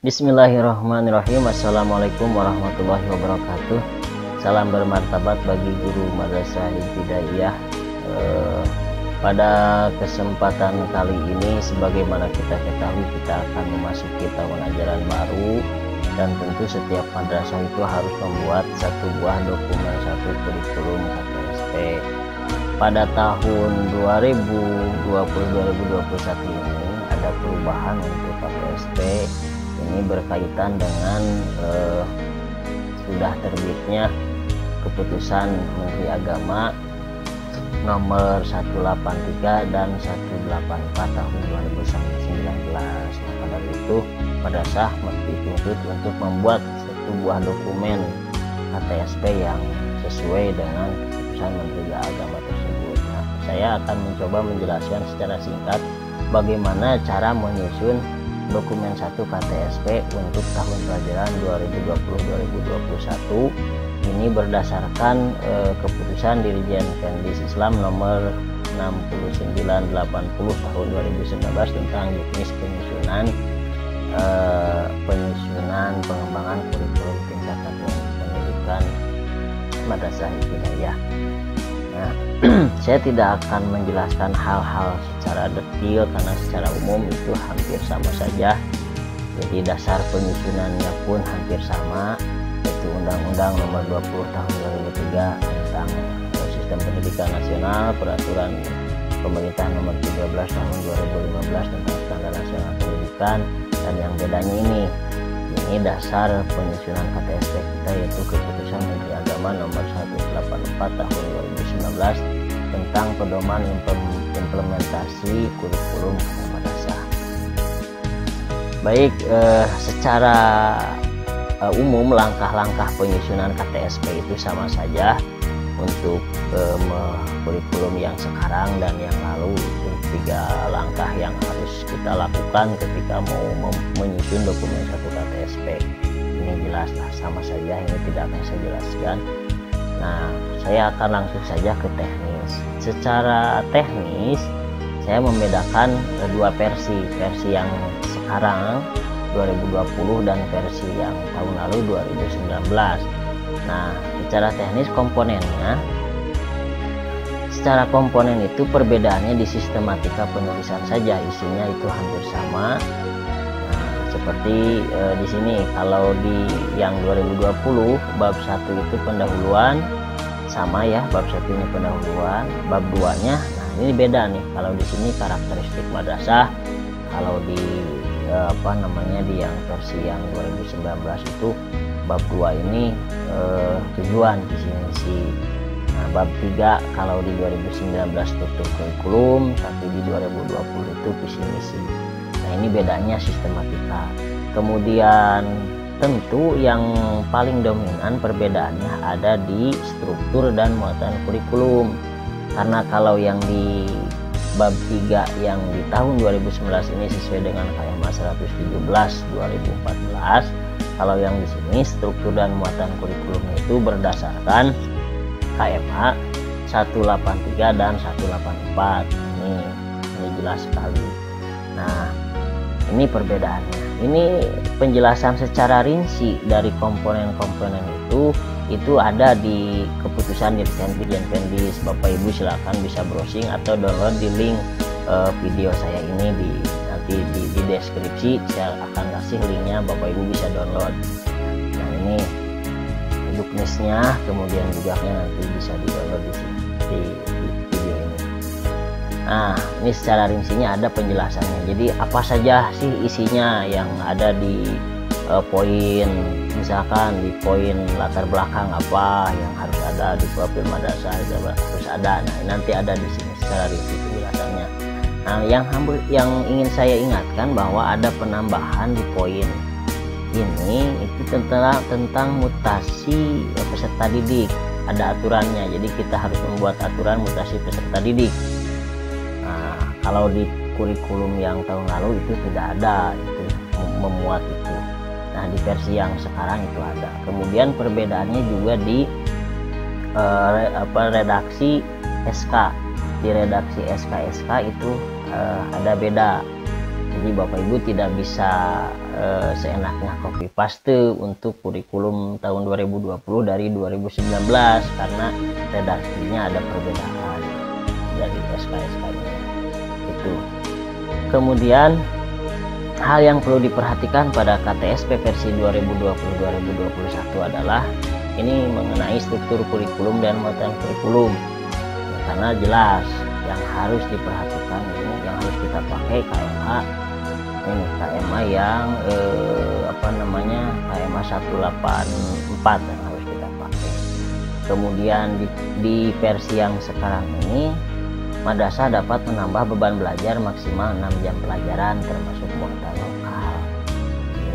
Bismillahirrahmanirrahim. Assalamualaikum warahmatullahi wabarakatuh. Salam bermartabat bagi guru Madrasah Ibtidaiyah. Pada kesempatan kali ini, sebagaimana kita ketahui, kita akan memasuki tahun ajaran baru, dan tentu setiap madrasah itu harus membuat satu buah dokumen, satu kurikulum KTSP. Pada tahun 2020-2021 ini ada perubahan untuk KTSP. Ini berkaitan dengan sudah terbitnya keputusan Menteri Agama nomor 183 dan 184 tahun 2019. Maka dari itu madrasah mesti dituntut untuk membuat satu buah dokumen KTSP yang sesuai dengan keputusan Menteri Agama tersebut. Nah, saya akan mencoba menjelaskan secara singkat bagaimana cara menyusun dokumen 1 KTSP untuk tahun pelajaran 2020-2021. Ini berdasarkan keputusan Dirjen Pendidikan Islam nomor 6980 tahun 2019 tentang juknis penyusunan pengembangan kurikulum tingkat satuan pendidikan Madrasah Ibtidaiyah. Nah, saya tidak akan menjelaskan hal-hal secara detail karena secara umum itu hampir sama saja. Jadi dasar penyusunannya pun hampir sama, yaitu Undang-Undang Nomor 20 Tahun 2003 tentang Sistem Pendidikan Nasional, Peraturan Pemerintah Nomor 13 Tahun 2015 tentang Standar Nasional Pendidikan, dan yang bedanya ini dasar penyusunan KTSP kita, yaitu Keputusan Menteri Agama Nomor 184 Tahun 2019 tentang pedoman implementasi kurikulum madrasah. Baik, secara umum langkah-langkah penyusunan KTSP itu sama saja untuk kurikulum yang sekarang dan yang lalu. Itu 3 langkah yang harus kita lakukan ketika mau menyusun dokumen 1 KTSP. Ini jelaslah sama saja, ini tidak akan saya jelaskan. Nah, saya akan langsung saja ke teknis. Secara teknis saya membedakan 2 versi yang sekarang 2020 dan versi yang tahun lalu 2019. Nah, secara teknis secara komponen itu perbedaannya di sistematika penulisan saja, isinya itu hampir sama. Nah, seperti di sini, kalau di yang 2020 bab 1 itu pendahuluan sama ya, bab 1 ini pendahuluan, bab 2-nya nah ini beda nih. Kalau di sini karakteristik madrasah, kalau di di yang versi yang 2019 itu bab 2 ini tujuan visi misi. Nah, bab 3 kalau di 2019 struktur kurikulum, tapi di 2020 itu visi misi. Nah, ini bedanya sistematika. Kemudian tentu yang paling dominan perbedaannya ada di struktur dan muatan kurikulum. Karena kalau yang di bab 3 yang di tahun 2019 ini sesuai dengan KMA 117 2014. Kalau yang di sini struktur dan muatan kurikulumnya itu berdasarkan KMA 183 dan 184. Ini jelas sekali. Nah, ini perbedaannya. Ini penjelasan secara rinci dari komponen-komponen itu ada di keputusan Dirjen Pendis. Bapak Ibu silakan bisa browsing atau download di link video saya ini nanti di deskripsi saya akan kasih linknya, Bapak Ibu bisa download. Nah, ini juknisnya, kemudian juga nanti bisa di download di video ini. Nah, ini secara rincinya ada penjelasannya. Jadi apa saja sih isinya yang ada di poin, misalkan di poin latar belakang apa yang harus ada di profil madrasah harus ada. Nah, nanti ada di sini secara rinci penjelasannya. Nah, yang ingin saya ingatkan bahwa ada penambahan di poin ini itu tentang mutasi peserta didik. Ada aturannya, jadi kita harus membuat aturan mutasi peserta didik. Nah, kalau di kurikulum yang tahun lalu itu tidak ada itu memuat itu. Nah, di versi yang sekarang itu ada. Kemudian perbedaannya juga di redaksi SK. Di redaksi SK itu ada beda. Jadi Bapak Ibu tidak bisa seenaknya copy paste untuk kurikulum tahun 2020 dari 2019 karena redaksinya ada perbedaan dari SK-SK-nya itu. Kemudian hal yang perlu diperhatikan pada KTSP versi 2020-2021 adalah ini mengenai struktur kurikulum dan muatan kurikulum, karena jelas yang harus diperhatikan ini yang harus kita pakai KMA ini KMA yang KMA 184 yang harus kita pakai. Kemudian di versi yang sekarang ini madrasah dapat menambah beban belajar maksimal 6 jam pelajaran termasuk muatan lokal.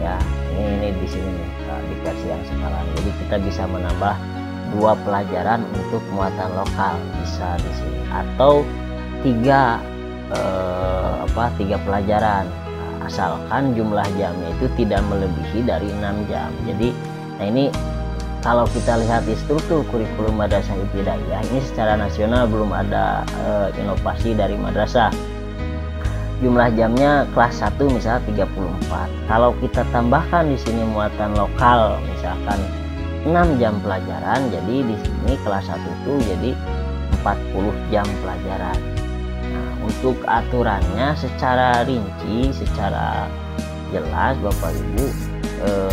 Ya, ini di sini nih, di versi yang sekarang. Jadi kita bisa menambah 2 pelajaran untuk muatan lokal bisa di sini atau 3 pelajaran. Asalkan jumlah jamnya itu tidak melebihi dari 6 jam. Jadi ini kalau kita lihat di struktur kurikulum Madrasah Ibtidaiyah ini secara nasional belum ada inovasi dari madrasah. Jumlah jamnya kelas 1 misalnya 34. Kalau kita tambahkan di sini muatan lokal misalkan 6 jam pelajaran, jadi di sini kelas 1 itu jadi 40 jam pelajaran. Nah, untuk aturannya secara rinci, secara jelas Bapak Ibu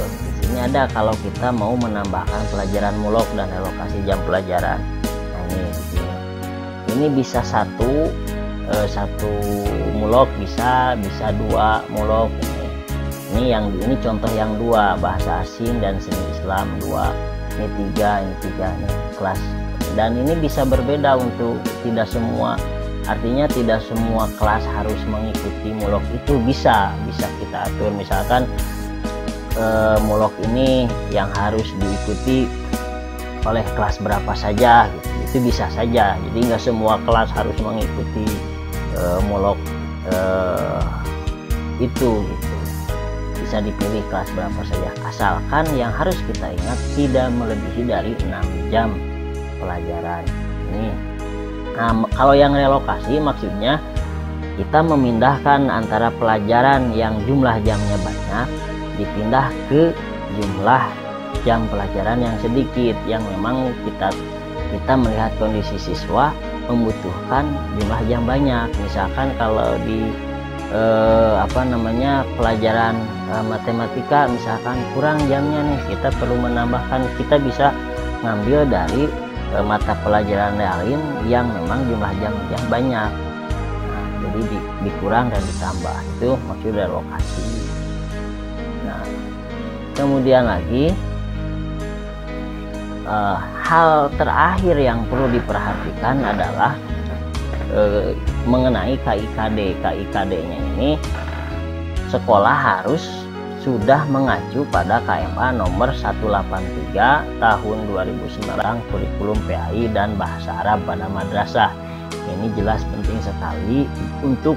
di sini ada kalau kita mau menambahkan pelajaran mulok dan relokasi jam pelajaran. Nah, ini bisa satu mulok bisa 2 mulok. Ini contoh yang 2 bahasa asing dan seni Islam 2. Ini 3 ini kelas. Dan ini bisa berbeda untuk tidak semua. Artinya tidak semua kelas harus mengikuti mulok itu bisa kita atur. Misalkan mulok ini yang harus diikuti oleh kelas berapa saja gitu. Itu bisa saja. Jadi nggak semua kelas harus mengikuti mulok itu gitu. Bisa dipilih kelas berapa saja asalkan yang harus kita ingat tidak melebihi dari 6 jam pelajaran ini. Nah, kalau yang relokasi maksudnya kita memindahkan antara pelajaran yang jumlah jamnya banyak dipindah ke jumlah jam pelajaran yang sedikit, yang memang kita melihat kondisi siswa membutuhkan jumlah jam banyak. Misalkan kalau di pelajaran matematika misalkan kurang jamnya nih, kita perlu menambahkan, kita bisa ngambil dari mata pelajaran lain yang memang jumlah jamnya banyak. Nah, jadi dikurang dan ditambah, itu maksud relokasi. Nah, kemudian lagi hal terakhir yang perlu diperhatikan adalah mengenai KIKD. KIKD-nya ini sekolah harus sudah mengacu pada KMA nomor 183 tahun 2009 kurikulum PAI dan bahasa Arab pada madrasah. Ini jelas penting sekali untuk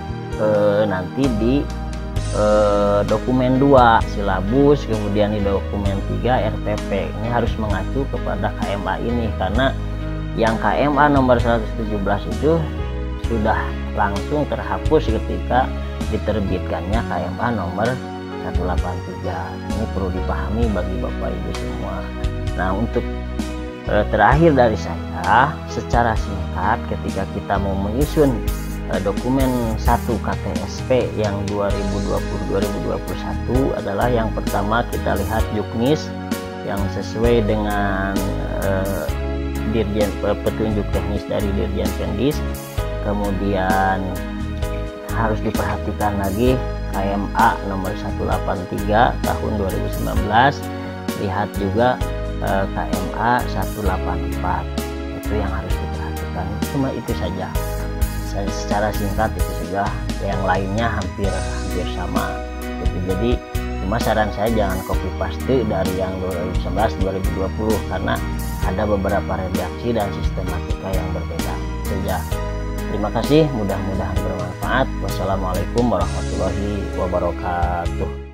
nanti di dokumen 2 silabus, kemudian di dokumen 3 RPP. Ini harus mengacu kepada KMA ini karena yang KMA nomor 117 itu sudah langsung terhapus ketika diterbitkannya KMA nomor 183. Ini perlu dipahami bagi Bapak Ibu semua. Nah, untuk terakhir dari saya, secara singkat ketika kita mau menyusun dokumen 1 KTSP yang 2020-2021 adalah yang pertama kita lihat juknis yang sesuai dengan petunjuk teknis dari Dirjen Pendis. Kemudian harus diperhatikan lagi KMA nomor 183 tahun 2019. Lihat juga KMA 184. Itu yang harus diperhatikan. Cuma itu saja. Secara singkat itu saja. Yang lainnya hampir sama. Gitu. Jadi cuma saran saya jangan copy paste dari yang 2019-2020 karena ada beberapa redaksi dan sistematika yang berbeda saja. Terima kasih, mudah-mudahan bermanfaat. Wassalamualaikum warahmatullahi wabarakatuh.